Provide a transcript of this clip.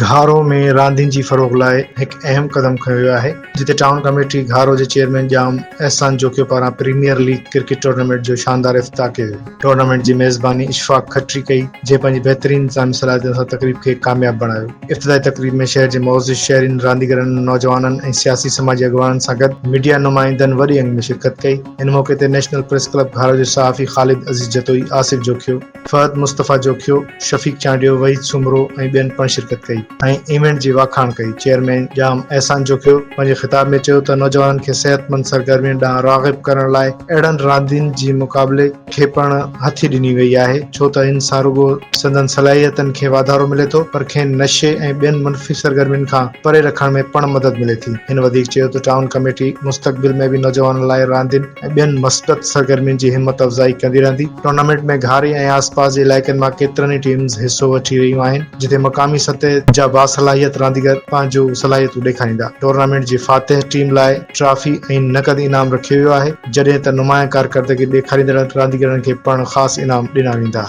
घारो में रांदियुनि जी फ़रोग़ लाइ हिकु अहम क़दम खंयो वियो आहे, जिते टाउन कमेटी घारो जे चेयरमैन जाम एहसान जोखियो पारां प्रीमियर लीग क्रिकेट टूर्नामेंट जो शानदार इफ़्तिताह कयो वियो। टूर्नामेंट जी मेज़बानी इशफाक खत्री कई, जंहिं पंहिंजी बहितरीन इंतज़ामी सलाहियतुनि सां तक़रीब खे कामयाब बणायो। इफ़्तिताही तक़रीब में शहर जे मुअज़्ज़िज़ शहरियुनि, रांदीगरनि, नौजवाननि ऐं सियासी समाजी अॻवाननि सां गॾु मीडिया नुमाइंदनि वॾी अंग में शिरकत कई। हिन मौक़े ते नेशनल प्रेस क्लब घारो जे सहाफ़ी ख़ालिद अज़ीज़ जतोई, आसिफ जोखियो, फहद मुस्तफ़ा जोखियो, शफ़ीक चांडियो, वहीद सुमरो ऐं ॿियनि पिणु शिरकत कई ऐं इवेंट जी वाखाण कई। चेयरमैन जाम एहसान जोखियो पंहिंजे ख़िताब में चयो त नौजवाननि खे सेहतमंद सरगर्मियुनि ॾांहुं राग़िब करण लाइ अहिड़नि रांदियुनि जी मुक़ाबले खे पिणु हथी ॾिनी वई आहे, छो त इन सां रुॻो संदनि सलाहियतुनि खे वाधारो मिले थो, पर खेनि नशे ऐं ॿियनि मनफ़ी सरगर्मियुनि खां परे रखण में पिणु मदद मिले थी। हिन वधीक चयो त टाउन कमेटी मुस्तक़बिल में बि नौजवाननि लाइ रांदियुनि ऐं ॿियनि मस्बत सरगर्मियुनि जी हिमत अफ़ज़ाई कंदी रहंदी। टूर्नामेंट में घारी ऐं आसपास जे इलाइक़नि मां केतिरनि ई टीम्स हिसो वठी रहियूं आहिनि, जिते मक़ामी सतह जा बासलाहियत रांदीगर पंहिंजो सलाहियतूं ॾेखारींदा। टूर्नामेंट जी फातिह टीम लाइ ट्रॉफी ऐं नक़द इनाम रखियो वियो आहे, जॾहिं त नुमाया कारकर्दगी ॾेखारींदड़ रांदीगरनि खे पिणु ख़ासि इनाम ॾिना वेंदा।